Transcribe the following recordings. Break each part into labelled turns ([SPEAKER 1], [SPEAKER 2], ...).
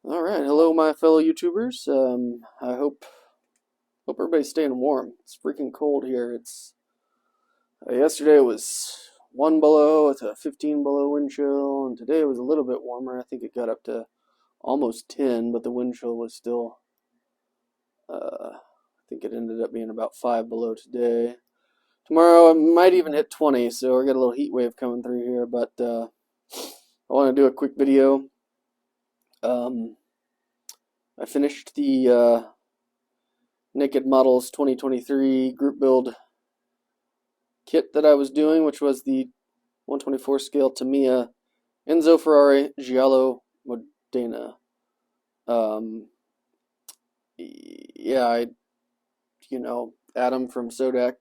[SPEAKER 1] All right, hello, my fellow YouTubers. I hope everybody's staying warm. It's freaking cold here. It's yesterday was 1 below with a 15 below wind chill, and today it was a little bit warmer. I think it got up to almost 10, but the wind chill was still. I think it ended up being about 5 below today. Tomorrow it might even hit 20, so we got a little heat wave coming through here. But I want to do a quick video. Um, I finished the Naked Models 2023 group build kit that I was doing, which was the 124 scale Tamiya Enzo Ferrari Giallo Modena. Yeah, Adam from Sodak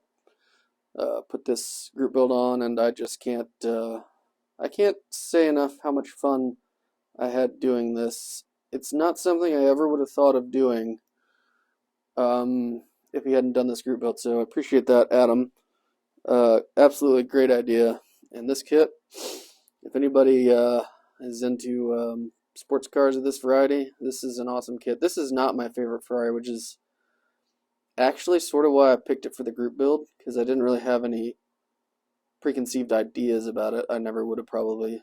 [SPEAKER 1] put this group build on, and I just I can't say enough how much fun I had doing this. It's not something I ever would have thought of doing if he hadn't done this group build, so I appreciate that, Adam. Absolutely great idea. And this kit, if anybody is into sports cars of this variety, this is an awesome kit. This is not my favorite Ferrari, which is actually sort of why I picked it for the group build, because I didn't really have any preconceived ideas about it. I never would have probably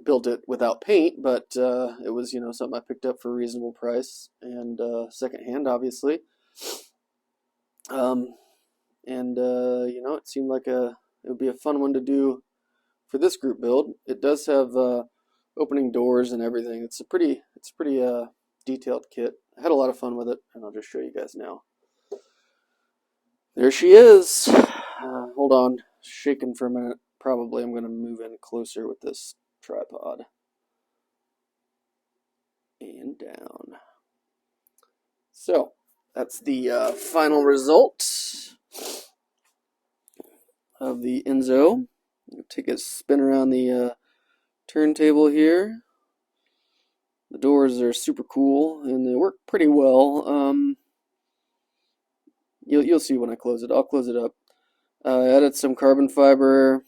[SPEAKER 1] built it without paint, but it was, something I picked up for a reasonable price and secondhand, obviously. Um, and it seemed like it would be a fun one to do for this group build. It does have opening doors and everything. It's a pretty detailed kit. I had a lot of fun with it, and I'll just show you guys now. There she is. Hold on, shaking for a minute. Probably I'm going to move in closer with this tripod. And down. So that's the final result of the Enzo. Take a spin around the turntable here. The doors are super cool and they work pretty well. You'll see when I close it. I'll close it up. I added some carbon fiber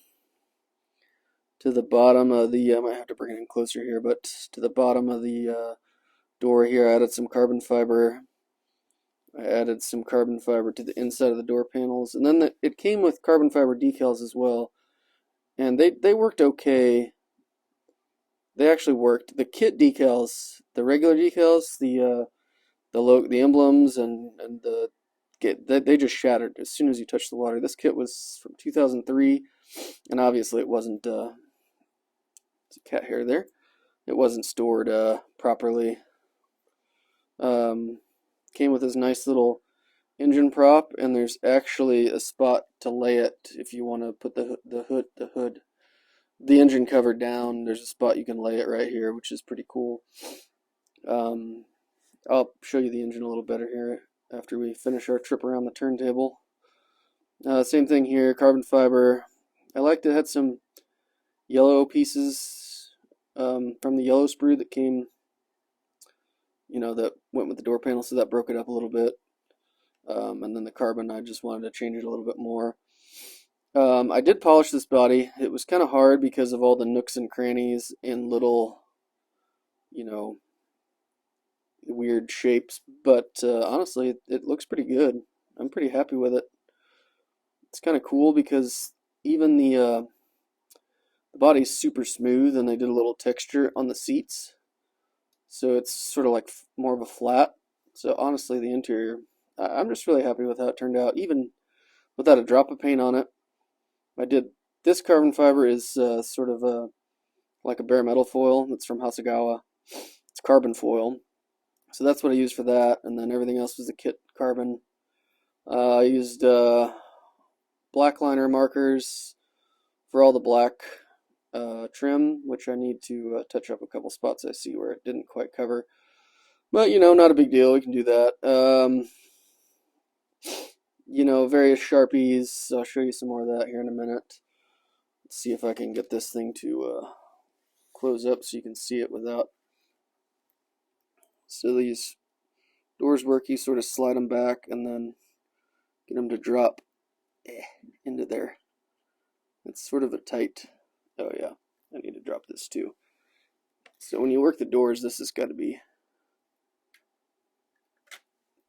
[SPEAKER 1] to the bottom of the. I might have to bring it in closer here, but to the bottom of the door here, I added some carbon fiber. I added some carbon fiber to the inside of the door panels, and then it came with carbon fiber decals as well, and they worked okay. They actually worked. The kit decals, the regular decals, the emblems and the they just shattered as soon as you touch the water. This kit was from 2003, and obviously it wasn't. It's a cat hair there. It wasn't stored properly. Came with this nice little engine prop, and there's actually a spot to lay it if you want to put the engine cover down. There's a spot you can lay it right here, which is pretty cool. I'll show you the engine a little better here after we finish our trip around the turntable. Same thing here, carbon fiber. I liked it had some yellow pieces from the yellow sprue that came, that went with the door panel, so that broke it up a little bit. And then the carbon, I just wanted to change it a little bit more. I did polish this body. It was kind of hard because of all the nooks and crannies and little, weird shapes. But honestly, it looks pretty good. I'm pretty happy with it. It's kind of cool because even the body's super smooth, and they did a little texture on the seats, so it's sort of like more of a flat. So honestly, the interior, I'm just really happy with how it turned out, even without a drop of paint on it. I did this carbon fiber is sort of like a bare metal foil that's from Hasegawa. It's carbon foil, so that's what I used for that, and then everything else was a kit carbon. I used black liner markers for all the black trim, which I need to touch up a couple spots I see where it didn't quite cover. But, not a big deal. We can do that. Various Sharpies. I'll show you some more of that here in a minute. Let's see if I can get this thing to close up so you can see it without. So these doors work. You sort of slide them back and then get them to drop into there. It's sort of a tight. Oh, yeah. I need to drop this too. So when you work the doors, this has got to be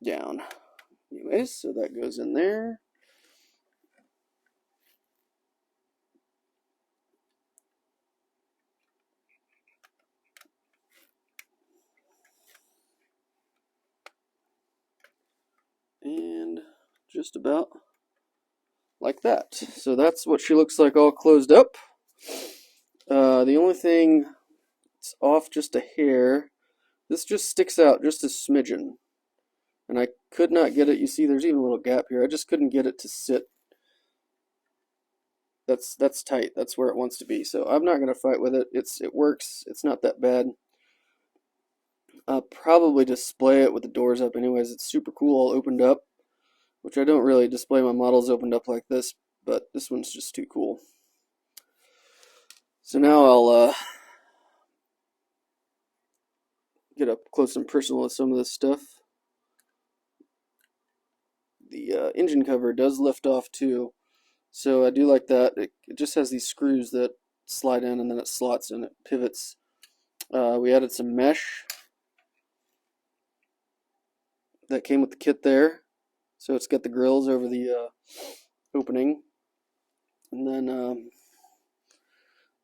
[SPEAKER 1] down. Anyways, so that goes in there. And just about like that. So that's what she looks like all closed up. The only thing that's off just a hair, this just sticks out just a smidgen. And I could not get it. You see, there's even a little gap here. I just couldn't get it to sit. That's tight. That's where it wants to be. So I'm not going to fight with it. It works. It's not that bad. I'll probably display it with the doors up anyways. It's super cool all opened up, which I don't really display my models opened up like this, but this one's just too cool. So now I'll get up close and personal with some of this stuff. The engine cover does lift off too, so I do like that. It just has these screws that slide in and then it slots and it pivots. We added some mesh that came with the kit there, so it's got the grills over the opening. And then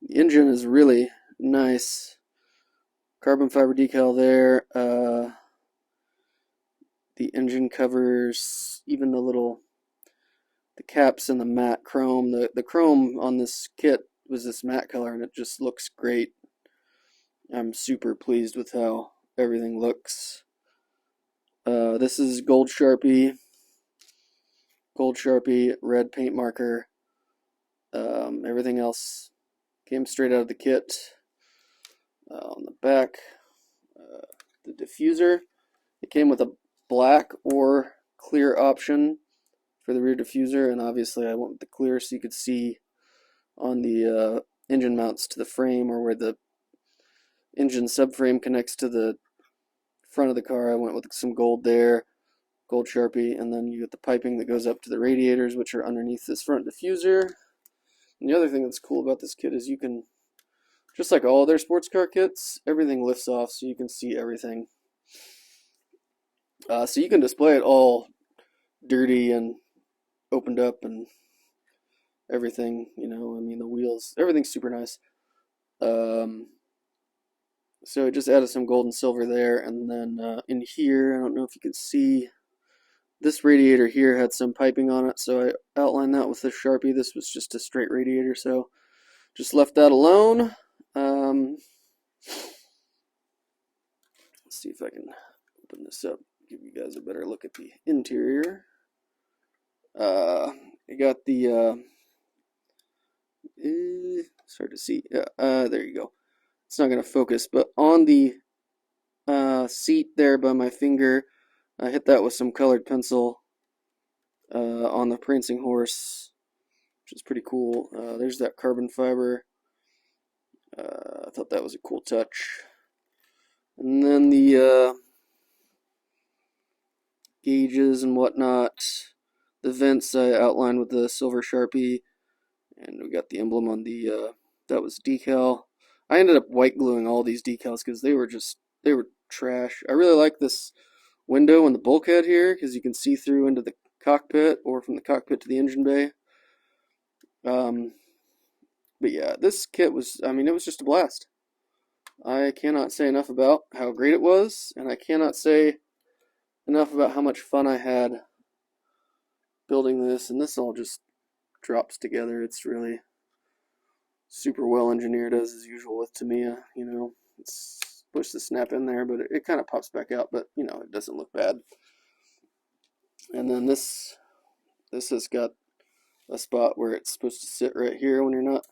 [SPEAKER 1] the engine is really nice. Carbon fiber decal there. The engine covers, even the caps and the matte chrome. The chrome on this kit was this matte color and it just looks great. I'm super pleased with how everything looks. This is Gold Sharpie, red paint marker. Everything else came straight out of the kit. On the back, the diffuser. It came with a black or clear option for the rear diffuser, and obviously I went with the clear so you could see on the engine mounts to the frame, or where the engine subframe connects to the front of the car. I went with some gold there, Gold Sharpie, and then you get the piping that goes up to the radiators, which are underneath this front diffuser. And the other thing that's cool about this kit is you can, just like all their sports car kits, everything lifts off so you can see everything. So you can display it all dirty and opened up and everything, I mean, the wheels, everything's super nice. So I just added some gold and silver there, and then in here, I don't know if you can see, this radiator here had some piping on it, so I outlined that with the Sharpie. This was just a straight radiator, so just left that alone. Let's see if I can open this up, give you guys a better look at the interior. I got the, it's hard to see, there you go. It's not going to focus, but on the seat there by my finger, I hit that with some colored pencil on the prancing horse, which is pretty cool. There's that carbon fiber. I thought that was a cool touch. And then the gauges and whatnot. The vents I outlined with the silver Sharpie. And we got the emblem on the, that was decal. I ended up white gluing all these decals because they were trash. I really like this window in the bulkhead here because you can see through into the cockpit or from the cockpit to the engine bay. But yeah, this kit was, I mean, it was just a blast. I cannot say enough about how great it was, and I cannot say enough about how much fun I had building this, and this all just drops together. It's really super well engineered as usual with Tamiya, it's supposed to snap in there, but it kind of pops back out, but it doesn't look bad. And then this has got a spot where it's supposed to sit right here when you're not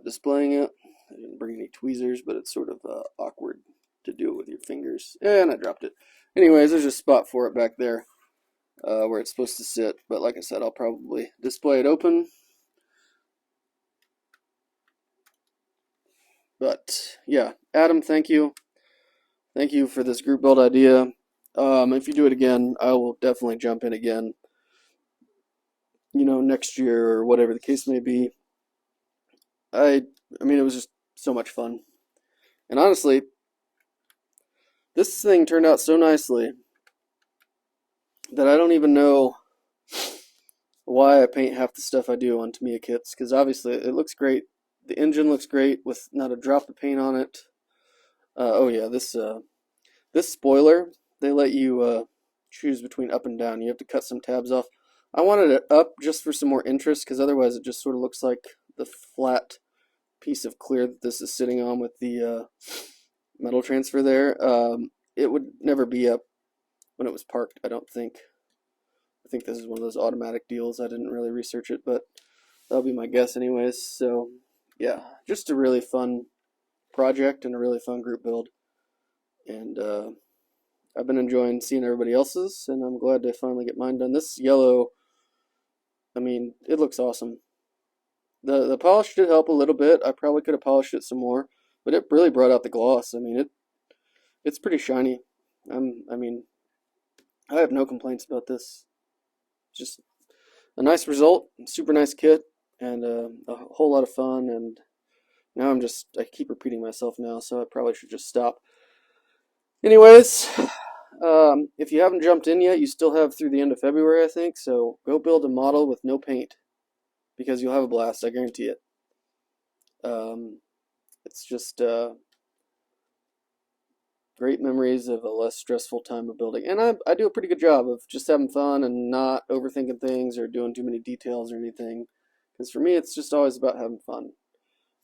[SPEAKER 1] displaying it. I didn't bring any tweezers, but it's sort of awkward to do it with your fingers. And I dropped it. Anyways, there's a spot for it back there where it's supposed to sit. But like I said, I'll probably display it open. But yeah, Adam, thank you. Thank you for this group build idea. If you do it again, I will definitely jump in again. Next year or whatever the case may be. I mean, it was just so much fun. And honestly, this thing turned out so nicely that I don't even know why I paint half the stuff I do on Tamiya kits, because obviously it looks great. The engine looks great with not a drop of paint on it. Oh yeah, this spoiler, they let you choose between up and down. You have to cut some tabs off. I wanted it up just for some more interest, because otherwise it just sort of looks like the flat piece of clear that this is sitting on with the metal transfer there. It would never be up when it was parked, I don't think. I think this is one of those automatic deals. I didn't really research it, but that'll be my guess anyways. So yeah, just a really fun project and a really fun group build. And I've been enjoying seeing everybody else's, and I'm glad to finally get mine done. This yellow, I mean, it looks awesome. The polish did help a little bit. I probably could have polished it some more, but it really brought out the gloss. I mean, it's pretty shiny. I mean, I have no complaints about this. Just a nice result, super nice kit, and a whole lot of fun. And now I keep repeating myself now, so I probably should just stop. Anyways, if you haven't jumped in yet, you still have through the end of February, I think. So go build a model with no paint, because you'll have a blast. I guarantee it. It's just great memories of a less stressful time of building. And I do a pretty good job of just having fun and not overthinking things or doing too many details or anything. Because for me, it's just always about having fun.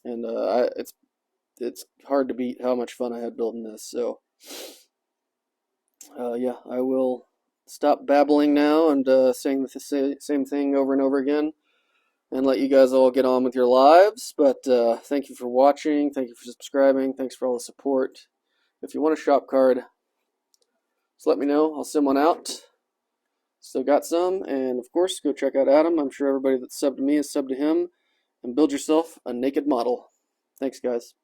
[SPEAKER 1] And it's hard to beat how much fun I had building this. So yeah, I will stop babbling now and saying the same thing over and over again, and let you guys all get on with your lives. But thank you for watching. Thank you for subscribing. Thanks for all the support. If you want a shop card, just let me know. I'll send one out. Still got some. And of course, go check out Adam. I'm sure everybody that's subbed to me has subbed to him. And build yourself a naked model. Thanks, guys.